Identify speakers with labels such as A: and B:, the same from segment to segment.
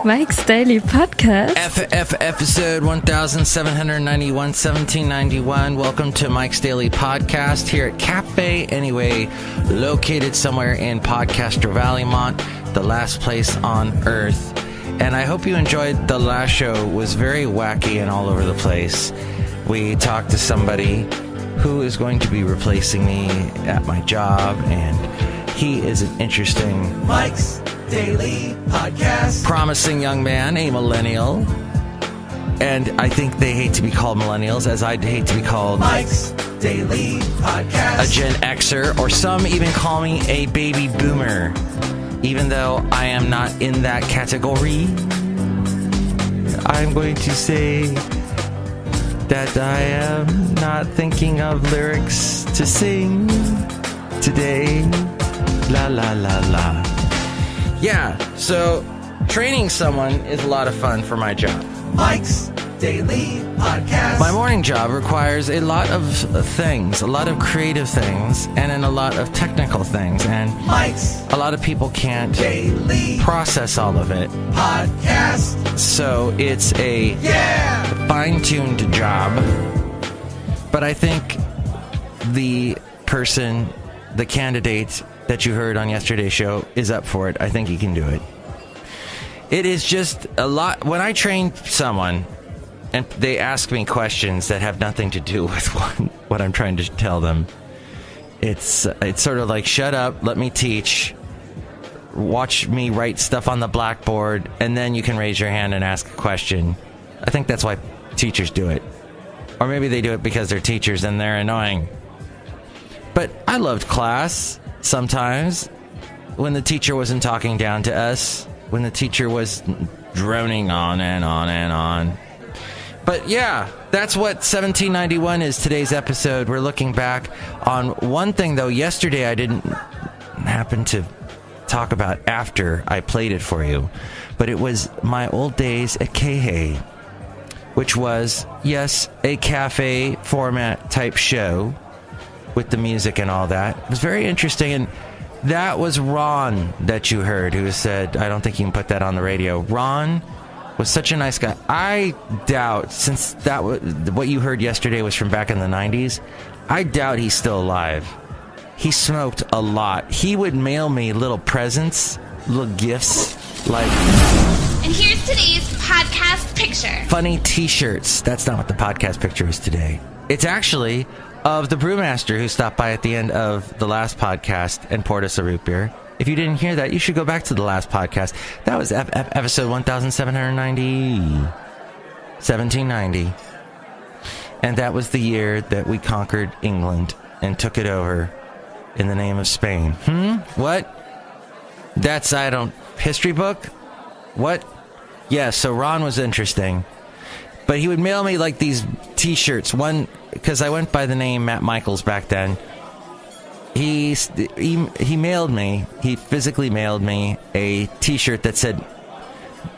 A: Mike's Daily Podcast.
B: Episode 1791, 1791. Welcome to Mike's Daily Podcast here at Café Anyway, located somewhere in Podcaster Valleymont, the last place on earth. And I hope you enjoyed the last show. It was very wacky and all over the place. We talked to somebody who is going to be replacing me at my job, and he is an interesting
C: Mike's Daily Podcast.
B: Promising young man, a millennial. And I think they hate to be called millennials, as I'd hate to be called
C: Mike's Daily Podcast.
B: A Gen Xer, or some even call me a baby boomer. Even though I am not in that category, I'm going to say that I am not thinking of lyrics to sing today. La la la la. Yeah, so training someone is a lot of fun for my job.
C: Mike's Daily Podcast.
B: My morning job requires a lot of things, a lot of creative things, and then a lot of technical things. And
C: Mike's
B: a lot of people can't
C: Daily
B: process all of it.
C: Podcast.
B: So it's a fine-tuned job. But I think the candidate that you heard on yesterday's show is up for it. I think he can do it. It is just a lot. When I train someone and they ask me questions that have nothing to do with what I'm trying to tell them, it's sort of like, shut up, let me teach, watch me write stuff on the blackboard, and then you can raise your hand and ask a question. I think that's why teachers do it. Or maybe they do it because they're teachers and they're annoying. But I loved class sometimes, when the teacher wasn't talking down to us, when the teacher was droning on and on and on. But yeah, that's what 1791 is, today's episode. We're looking back on one thing, though. Yesterday I didn't happen to talk about after I played it for you, but it was my old days at Café, which was, yes, a cafe format type show with the music and all that. It was very interesting, and that was Ron that you heard, who said, I don't think you can put that on the radio. Ron was such a nice guy. I doubt, since that what you heard yesterday was from back in the 90s, I doubt he's still alive. He smoked a lot. He would mail me little presents, little gifts, like...
D: And here's today's podcast picture.
B: Funny t-shirts. That's not what the podcast picture is today. It's actually of the brewmaster who stopped by at the end of the last podcast and poured us a root beer. If you didn't hear that, you should go back to the last podcast. That was episode 1790. And that was the year that we conquered England and took it over in the name of Spain. What? That's, history book? What? Yeah, so Ron was interesting. But he would mail me like these t-shirts. One, because I went by the name Matt Michaels back then. He mailed me, he physically mailed me a t-shirt that said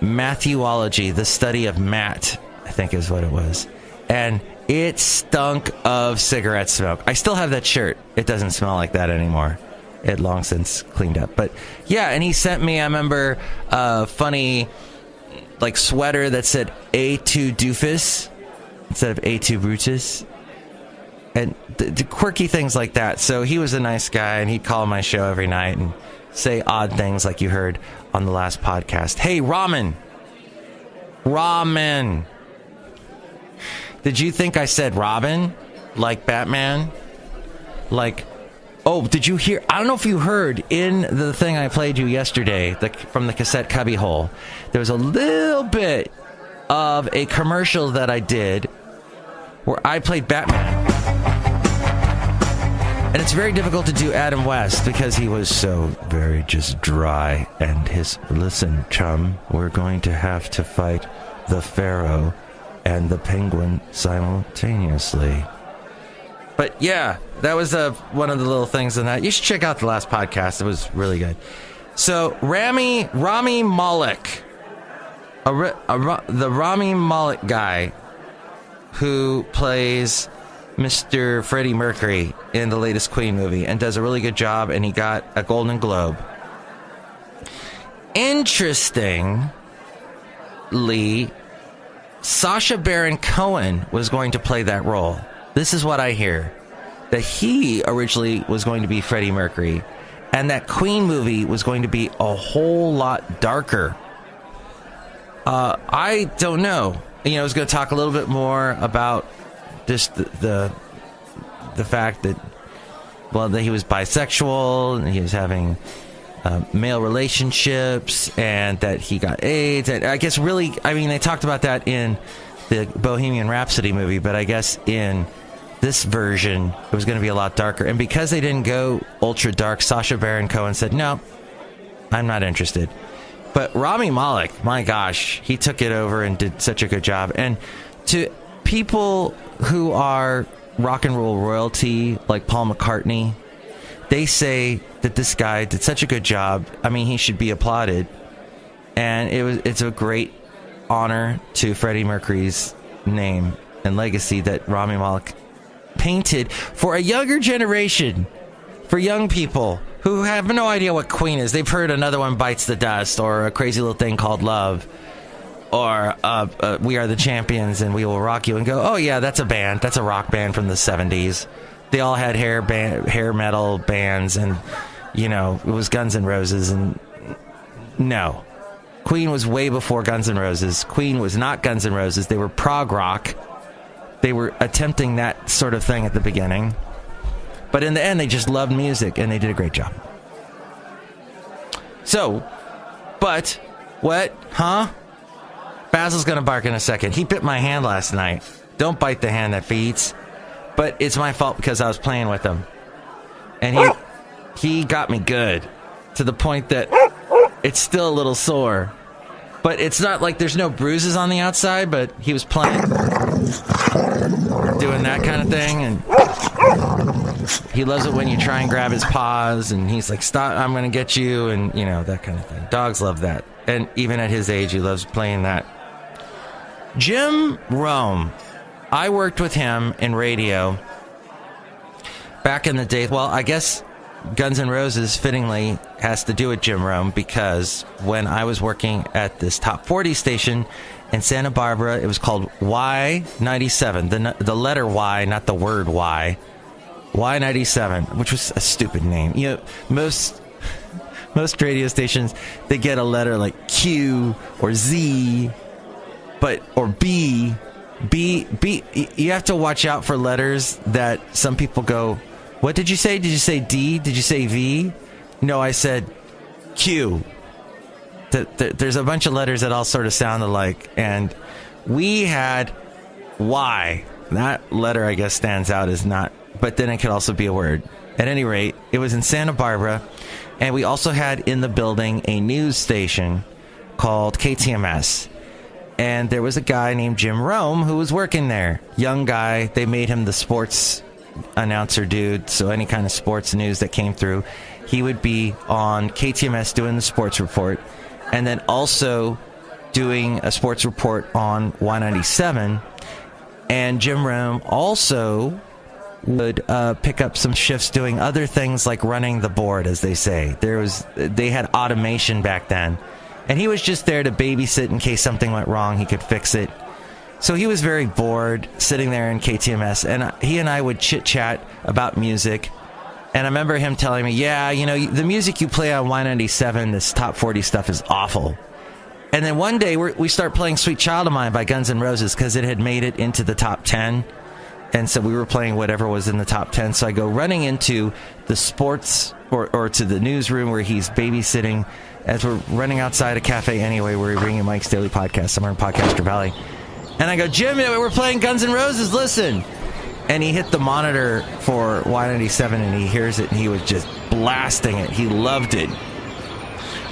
B: Matthewology, the study of Matt, I think is what it was. And it stunk of cigarette smoke. I still have that shirt. It doesn't smell like that anymore. It long since cleaned up. But yeah, and he sent me, I remember, a funny like sweater that said A2 Doofus instead of A2 Brutus. And the quirky things like that. So he was a nice guy, and he'd call my show every night and say odd things like you heard on the last podcast. Hey, ramen. Did you think I said Robin? Like Batman? Like, oh, did you hear? I don't know if you heard in the thing I played you yesterday, from the cassette cubby hole, there was a little bit of a commercial that I did where I played Batman. And it's very difficult to do Adam West because he was so very just dry. And listen, chum, we're going to have to fight the Pharaoh and the Penguin simultaneously. But yeah, that was one of the little things in that. You should check out the last podcast. It was really good. So Rami Malek, the Rami Malek guy who plays Mr. Freddie Mercury in the latest Queen movie and does a really good job, and he got a Golden Globe. Interesting apparently Sacha Baron Cohen was going to play that role. This is what I hear. That he originally was going to be Freddie Mercury, and that Queen movie was going to be a whole lot darker. I don't know. I was going to talk a little bit more about just the fact that, well, that he was bisexual and he was having male relationships and that he got AIDS. And I guess really, they talked about that in the Bohemian Rhapsody movie, but I guess in this version, it was going to be a lot darker. And because they didn't go ultra dark, Sacha Baron Cohen said, no, I'm not interested. But Rami Malek, my gosh, he took it over and did such a good job. And to people who are rock and roll royalty, like Paul McCartney, they say that this guy did such a good job. He should be applauded. And it's a great honor to Freddie Mercury's name and legacy that Rami Malek painted for a younger generation, for young people who have no idea what Queen is. They've heard Another One Bites the Dust, or A Crazy Little Thing Called Love, or We Are the Champions and We Will Rock You, and go, oh yeah, that's a band. That's a rock band from the 70s. They all had hair metal bands, and it was Guns N' Roses. And no, Queen was way before Guns N' Roses. Queen was not Guns N' Roses. They were prog rock. They were attempting that sort of thing at the beginning. But in the end, they just loved music, and they did a great job. So, but, what? Huh? Basil's going to bark in a second. He bit my hand last night. Don't bite the hand that feeds. But it's my fault because I was playing with him. And he got me good. To the point that it's still a little sore. But it's not like there's no bruises on the outside, but he was playing, doing that kind of thing, and he loves it when you try and grab his paws, and he's like, stop, I'm going to get you, and, that kind of thing. Dogs love that. And even at his age, he loves playing that. Jim Rome. I worked with him in radio back in the day. Well, I guess Guns N' Roses fittingly has to do with Jim Rome, because when I was working at this top 40 station in Santa Barbara, it was called Y97, the letter Y, not the word Y. Y97, which was a stupid name. Most radio stations, they get a letter like Q or Z, or B. You have to watch out for letters that some people go, what did you say? Did you say D? Did you say V? No, I said Q. There's a bunch of letters that all sort of sound alike. And we had Y. That letter, I guess, stands out as not. But then it could also be a word. At any rate, it was in Santa Barbara. And we also had in the building a news station called KTMS. And there was a guy named Jim Rome who was working there. Young guy. They made him the sports announcer dude, so any kind of sports news that came through, he would be on KTMS doing the sports report, and then also doing a sports report on Y97. And Jim Rome also would pick up some shifts doing other things like running the board, as they say. They had automation back then, and he was just there to babysit in case something went wrong. He could fix it. So he was very bored sitting there in KTMS, and he and I would chit-chat about music. And I remember him telling me, yeah, the music you play on Y97, this top 40 stuff, is awful. And then one day we start playing Sweet Child of Mine by Guns N' Roses because it had made it into the top 10. And so we were playing whatever was in the top 10. So I go running into the sports or to the newsroom where he's babysitting as we're running outside a Café Anyway, where we're bringing Mike's Daily Podcast somewhere in Podcaster Valley. And I go, Jim, we're playing Guns N' Roses, listen. And he hit the monitor for Y97, and he hears it, and he was just blasting it. He loved it.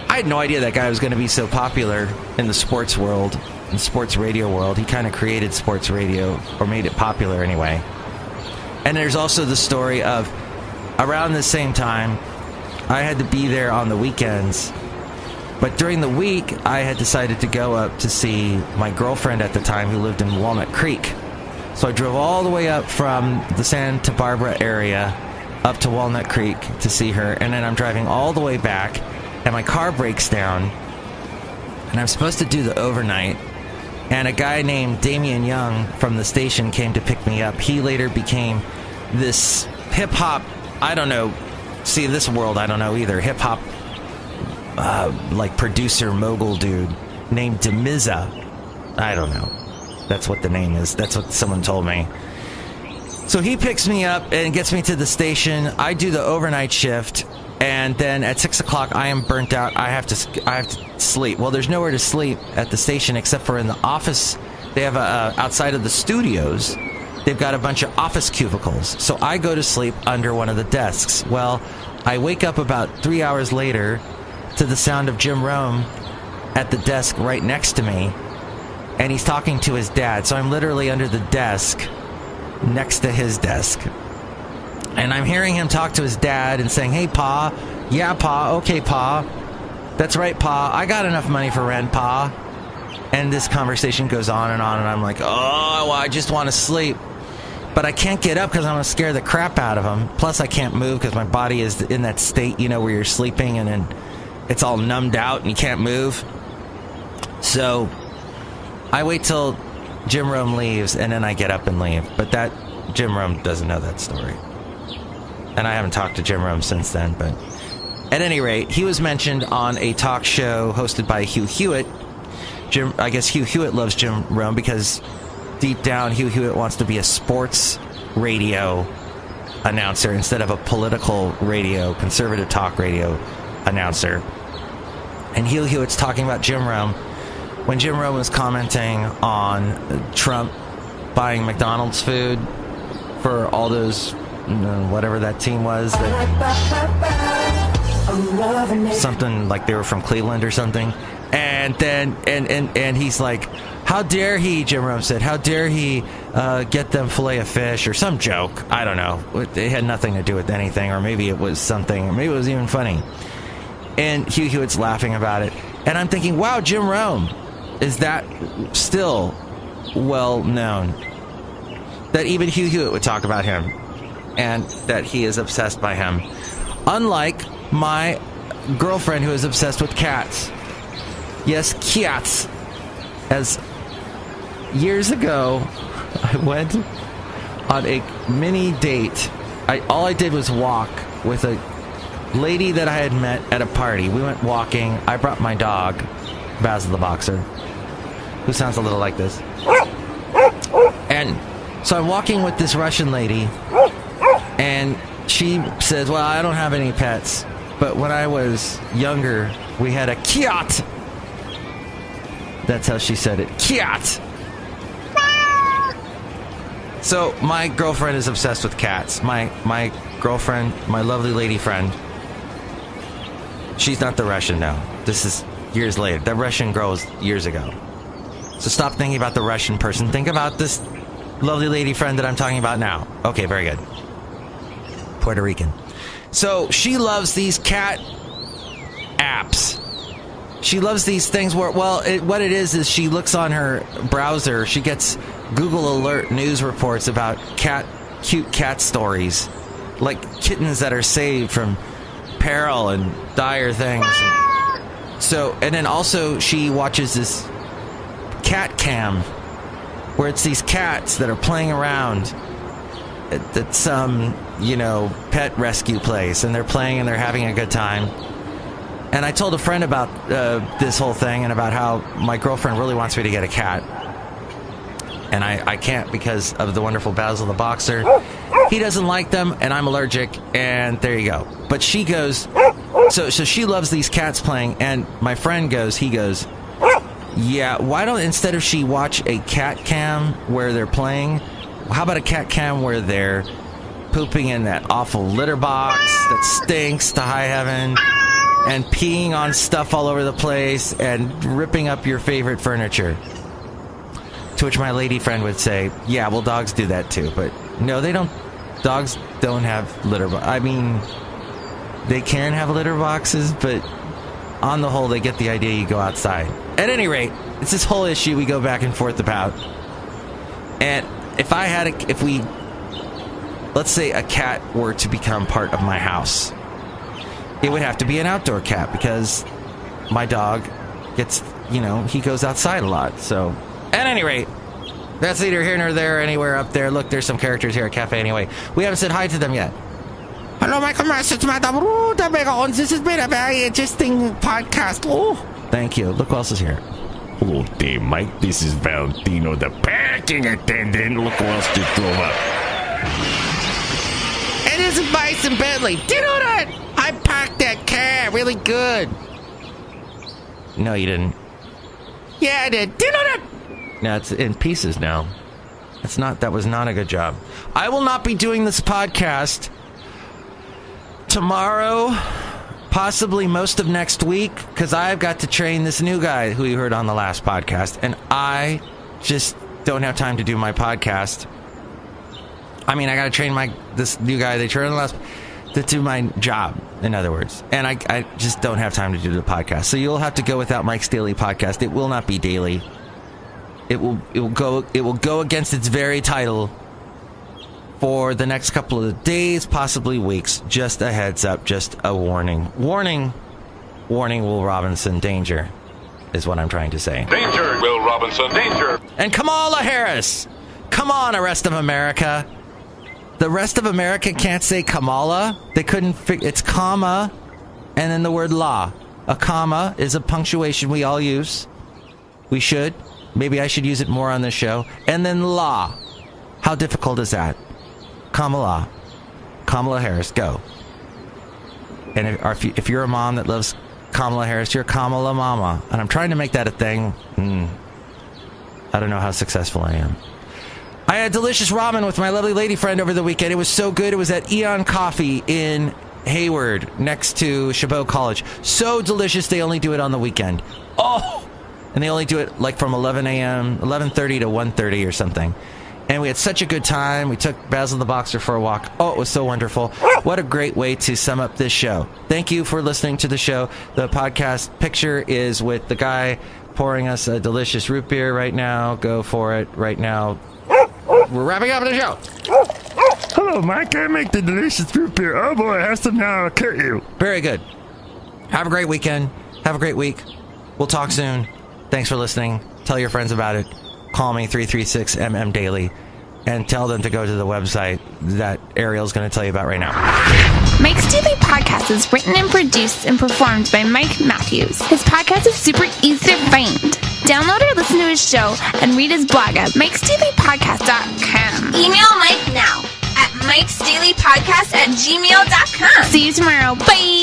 B: I had no idea that guy was going to be so popular in the sports world, in the sports radio world. He kind of created sports radio, or made it popular anyway. And there's also the story of, around the same time, I had to be there on the weekends. But during the week, I had decided to go up to see my girlfriend at the time, who lived in Walnut Creek. So I drove all the way up from the Santa Barbara area up to Walnut Creek to see her. And then I'm driving all the way back, and my car breaks down. And I'm supposed to do the overnight And a guy named Damian Young from the station came to pick me up. He later became this hip-hop, I don't know, see, this world, I don't know either, hip-hop, like producer mogul dude named Demiza. I don't know. That's what the name is. That's what someone told me. So he picks me up and gets me to the station. I do the overnight shift, and then at 6 o'clock I am burnt out. I have to sleep. Well, there's nowhere to sleep at the station except for in the office. They have outside of the studios, they've got a bunch of office cubicles. So I go to sleep under one of the desks. Well, I wake up about 3 hours later to the sound of Jim Rome at the desk right next to me, and he's talking to his dad. So I'm literally under the desk next to his desk, and I'm hearing him talk to his dad and saying, "Hey, Pa." "Yeah, Pa." "Okay, Pa." "That's right, Pa. I got enough money for rent, Pa." And this conversation goes on, and I'm like, oh, well, I just want to sleep. But I can't get up because I'm going to scare the crap out of him. Plus, I can't move because my body is in that state, where you're sleeping and then it's all numbed out and you can't move. So I wait till Jim Rome leaves, and then I get up and leave. But that Jim Rome doesn't know that story. And I haven't talked to Jim Rome since then. But at any rate, he was mentioned on a talk show hosted by Hugh Hewitt. I guess Hugh Hewitt loves Jim Rome because deep down, Hugh Hewitt wants to be a sports radio announcer instead of a political radio, conservative talk radio announcer. And Hugh Hewitt's talking about Jim Rome when Jim Rome was commenting on Trump buying McDonald's food for all those, whatever that team was, something like they were from Cleveland or something. And then, and he's like, how dare he, Jim Rome said, how dare he get them filet of fish or some joke. I don't know. It had nothing to do with anything, or maybe it was something, or maybe it was even funny. And Hugh Hewitt's laughing about it. And I'm thinking, wow, Jim Rome, is that still well known? That even Hugh Hewitt would talk about him, and that he is obsessed by him. Unlike my girlfriend, who is obsessed with cats. Yes, cats. As years ago, I went on a mini date. All I did was walk with a lady that I had met at a party. We went walking. I brought my dog, Basil the Boxer, who sounds a little like this. And so I'm walking with this Russian lady, and she says, well, I don't have any pets, but when I was younger, we had a cat. That's how she said it. Cat. So my girlfriend is obsessed with cats. My girlfriend, my lovely lady friend, she's not the Russian now. This is years later. The Russian girl was years ago. So stop thinking about the Russian person. Think about this lovely lady friend that I'm talking about now. Okay, very good. Puerto Rican. So she loves these cat apps. She loves these things where, well, what it is she looks on her browser. She gets Google Alert news reports about cute cat stories, like kittens that are saved from peril and dire things. And then also she watches this cat cam, where it's these cats that are playing around at some, pet rescue place, and they're playing and they're having a good time. And I told a friend about this whole thing and about how my girlfriend really wants me to get a cat. And I can't because of the wonderful Basil the Boxer. He doesn't like them, and I'm allergic, and there you go. But she goes, so she loves these cats playing, and my friend goes, yeah, why don't, instead of she watch a cat cam where they're playing, how about a cat cam where they're pooping in that awful litter box that stinks to high heaven, and peeing on stuff all over the place, and ripping up your favorite furniture? To which my lady friend would say, yeah, well, dogs do that too. But no, they don't. Dogs don't have litter boxes. I mean, they can have litter boxes, but on the whole, they get the idea you go outside. At any rate, it's this whole issue we go back and forth about. And let's say a cat were to become part of my house, it would have to be an outdoor cat, because my dog gets, he goes outside a lot. So At any rate, that's neither here nor there, anywhere up there. Look, there's some characters here at Café Anyway. We haven't said hi to them yet. Hello, my comrades, it's Madame Rootabega, and this has been a very interesting podcast. Oh, thank you. Look who else is here.
E: Hello there, Mike. This is Valentino, the parking attendant. Look who else just drove up.
B: And this is Bison Bentley. Do you know that? I parked that car really good. No, you didn't. Yeah, I did. Do you know that? No, it's in pieces now. That was not a good job. I will not be doing this podcast tomorrow, possibly most of next week, because I've got to train this new guy who you heard on the last podcast, and I just don't have time to do my podcast. I mean, I got to train this new guy they trained on the last to do my job, in other words, and I just don't have time to do the podcast. So you'll have to go without Mike's Daily Podcast. It will not be daily. It will go against its very title for the next couple of days, possibly weeks. Just a heads up, just a warning. Warning, Will Robinson, danger, is what I'm trying to say.
F: Danger, Will Robinson, danger.
B: And Kamala Harris. Come on, rest of America. The rest of America can't say Kamala. They couldn't it's comma and then the word la. A comma is a punctuation we all use. We should. Maybe I should use it more on this show. And then la. How difficult is that? Kamala Harris, go. And if you're a mom that loves Kamala Harris, you're Kamala Mama. And I'm trying to make that a thing. I don't know how successful I am. I had delicious ramen with my lovely lady friend over the weekend. It was so good. It was at Eon Coffee in Hayward, next to Chabot College. So delicious, they only do it on the weekend. Oh! And they only do it like from 11 a.m., 11:30 to 1:30 or something. And we had such a good time. We took Basil the Boxer for a walk. Oh, it was so wonderful. What a great way to sum up this show. Thank you for listening to the show. The podcast picture is with the guy pouring us a delicious root beer right now. Go for it right now. We're wrapping up the show.
E: Hello, Mike. I make the delicious root beer. Oh, boy. Have some now. I'll kill you.
B: Very good. Have a great weekend. Have a great week. We'll talk soon. Thanks for listening. Tell your friends about it. Call me 336-MM Daily and tell them to go to the website that Ariel's going to tell you about right now.
D: Mike's Daily Podcast is written and produced and performed by Mike Matthews. His podcast is super easy to find. Download or listen to his show and read his blog at mikesdailypodcast.com. Email Mike now at mikesdailypodcast@gmail.com. See you tomorrow. Bye!